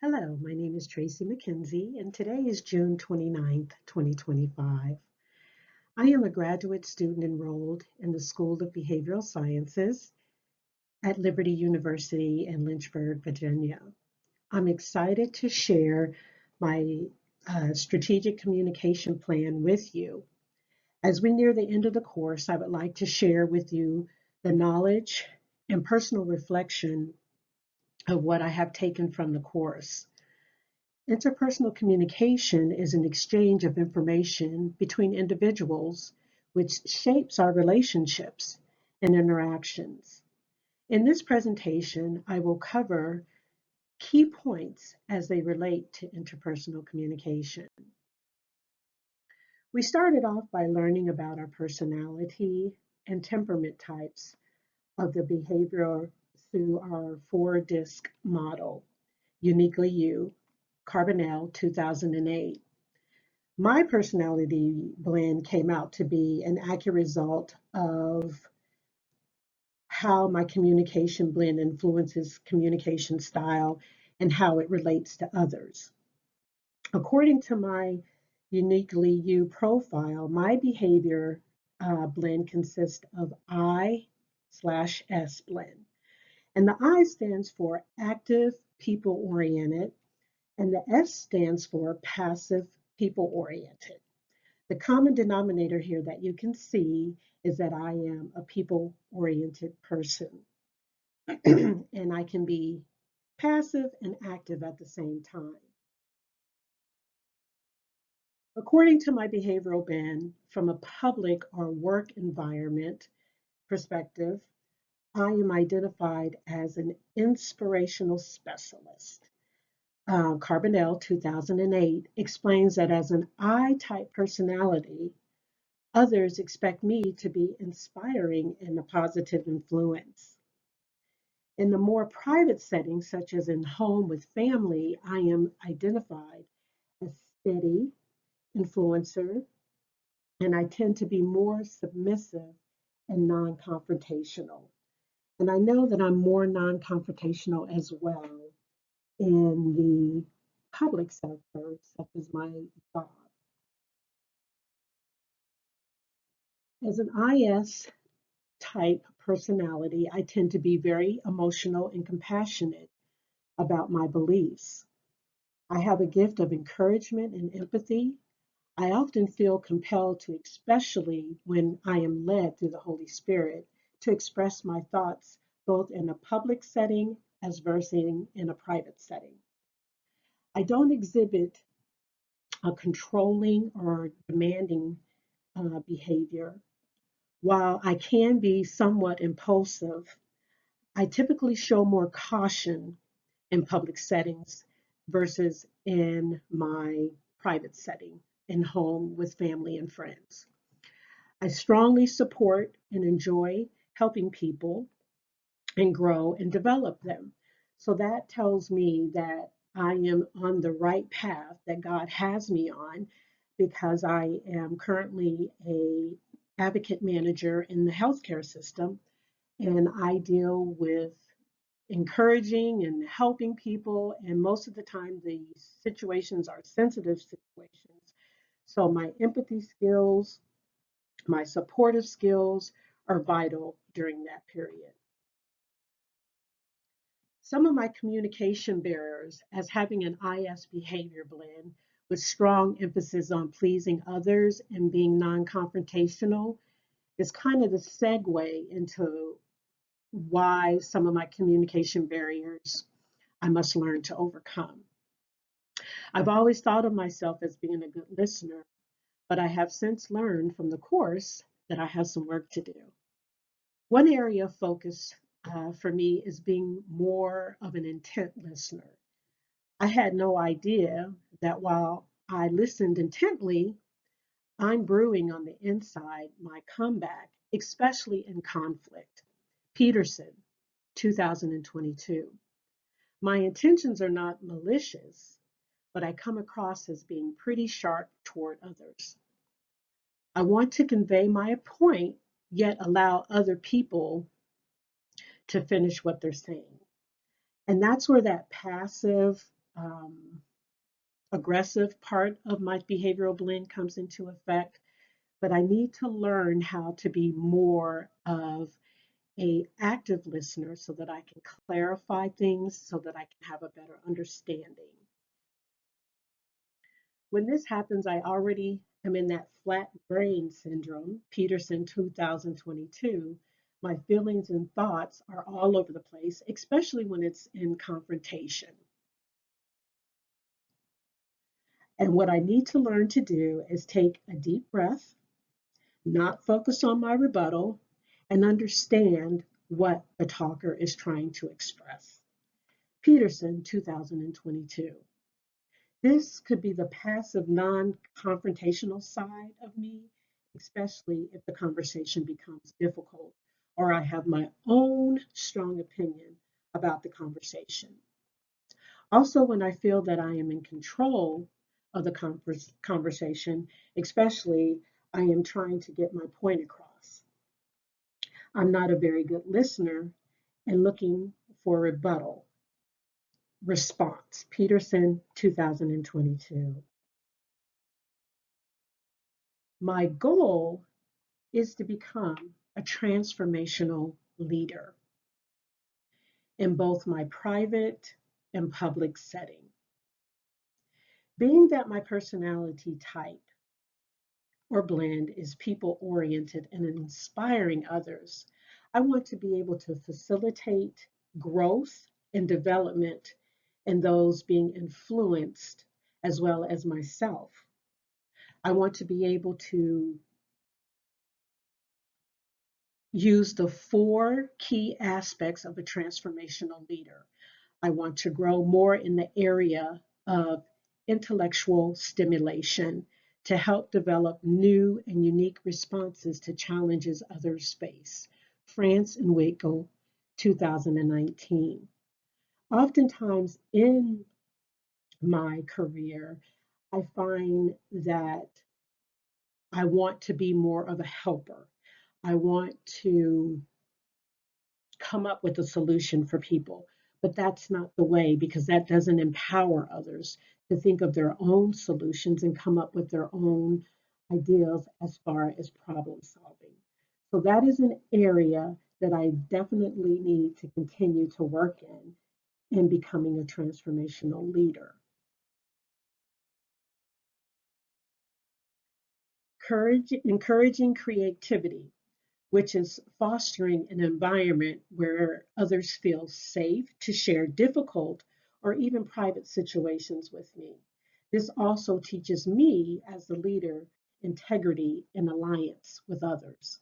Hello, my name is Tracy McKenzie, and today is June 29th, 2025. I am a graduate student enrolled in the School of Behavioral Sciences at Liberty University in Lynchburg, Virginia. I'm excited to share my strategic communication plan with you. As we near the end of the course, I would like to share with you the knowledge and personal reflection of what I have taken from the course. Interpersonal communication is an exchange of information between individuals which shapes our relationships and interactions. In this presentation, I will cover key points as they relate to interpersonal communication. We started off by learning about our personality and temperament types of the behavior through our 4-disc model, Uniquely You, Carbonell, 2008. My personality blend came out to be an accurate result of how my communication blend influences communication style and how it relates to others. According to my Uniquely You profile, my behavior blend consists of I/S blend. And the I stands for active, people-oriented, and the S stands for passive, people-oriented. The common denominator here that you can see is that I am a people-oriented person. And I can be passive and active at the same time. According to my behavioral bend, from a public or work environment perspective, I am identified as an inspirational specialist. Carbonell, 2008, explains that as an I-type personality, others expect me to be inspiring and a positive influence. In the more private settings, such as in home with family, I am identified as steady, influencer, and I tend to be more submissive and non-confrontational. And I know that I'm more non-confrontational as well in the public sector, such as my job. As an IS type personality, I tend to be very emotional and compassionate about my beliefs. I have a gift of encouragement and empathy. I often feel compelled to, especially when I am led through the Holy Spirit, to express my thoughts both in a public setting as versus in a private setting. I don't exhibit a controlling or demanding behavior. While I can be somewhat impulsive, I typically show more caution in public settings versus in my private setting, in home with family and friends. I strongly support and enjoy helping people and grow and develop them. So that tells me that I am on the right path that God has me on because I am currently a advocate manager in the healthcare system and I deal with encouraging and helping people and most of the time the situations are sensitive situations. So my empathy skills, my supportive skills are vital during that period. Some of my communication barriers as having an IS behavior blend with strong emphasis on pleasing others and being non-confrontational is kind of the segue into why some of my communication barriers I must learn to overcome. I've always thought of myself as being a good listener, but I have since learned from the course that I have some work to do. One area of focus for me is being more of an intent listener. I had no idea that while I listened intently, I'm brewing on the inside my comeback, especially in conflict. Peterson, 2022. My intentions are not malicious, but I come across as being pretty sharp toward others. I want to convey my point, yet allow other people to finish what they're saying. And that's where that passive aggressive part of my behavioral blend comes into effect, but I need to learn how to be more of a active listener so that I can clarify things so that I can have a better understanding. When this happens, I already am in that flat brain syndrome, Peterson 2022. My feelings and thoughts are all over the place, especially when it's in confrontation. And what I need to learn to do is take a deep breath, not focus on my rebuttal, and understand what the talker is trying to express. Peterson, 2022. This could be the passive, non confrontational side of me, especially if the conversation becomes difficult or I have my own strong opinion about the conversation. Also, when I feel that I am in control of the conversation, especially I am trying to get my point across. I'm not a very good listener and looking for rebuttal response. Peterson, 2022. My goal is to become a transformational leader in both my private and public setting. Being that my personality type or blend is people oriented and inspiring others, I want to be able to facilitate growth and development in those being influenced as well as myself. I want to be able to use the four key aspects of a transformational leader. I want to grow more in the area of intellectual stimulation to help develop new and unique responses to challenges others face. France and Waco, 2019. Oftentimes in my career, I find that I want to be more of a helper. I want to come up with a solution for people. But that's not the way because that doesn't empower others to think of their own solutions and come up with their own ideas as far as problem solving. So that is an area that I definitely need to continue to work in becoming a transformational leader. Encouraging creativity, which is fostering an environment where others feel safe to share difficult or even private situations with me. This also teaches me, as the leader, integrity and alliance with others.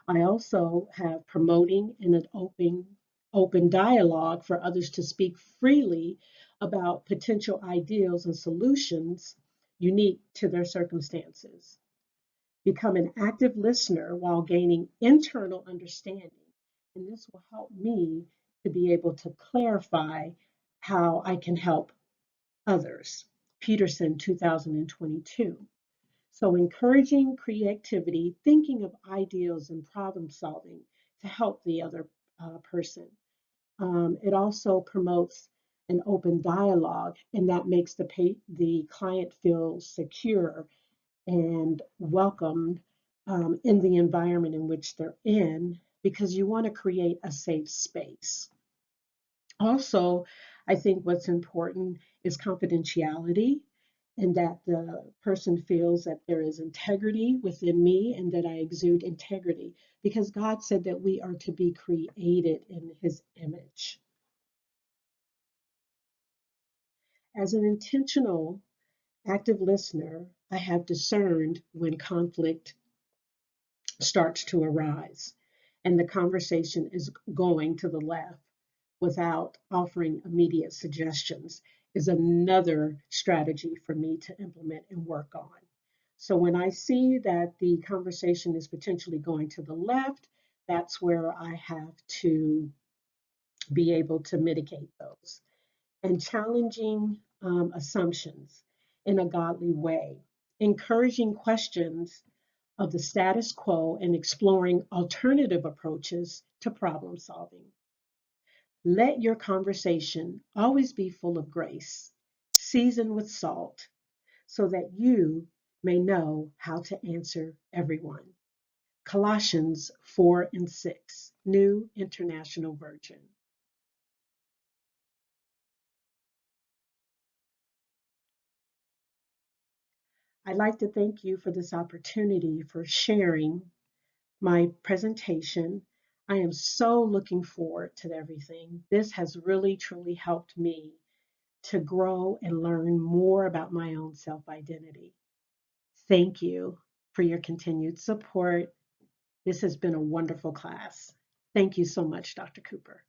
I also have promoting in an open dialogue for others to speak freely about potential ideals and solutions unique to their circumstances. Become an active listener while gaining internal understanding. And this will help me to be able to clarify how I can help others. Peterson, 2022. So, encouraging creativity, thinking of ideals and problem solving to help the other person. It also promotes an open dialogue, and that makes the client feel secure and welcomed in the environment in which they're in because you want to create a safe space. Also, I think what's important is confidentiality and that the person feels that there is integrity within me and that I exude integrity because God said that we are to be created in his image. As an intentional, active listener, I have discerned when conflict starts to arise and the conversation is going to the left without offering immediate suggestions is another strategy for me to implement and work on. So when I see that the conversation is potentially going to the left, that's where I have to be able to mitigate those. And challenging assumptions in a godly way, encouraging questions of the status quo and exploring alternative approaches to problem solving. Let your conversation always be full of grace, seasoned with salt, so that you may know how to answer everyone. Colossians 4 and 6, New International Version. I'd like to thank you for this opportunity for sharing my presentation. I am so looking forward to everything. This has really, truly helped me to grow and learn more about my own self-identity. Thank you for your continued support. This has been a wonderful class. Thank you so much, Dr. Cooper.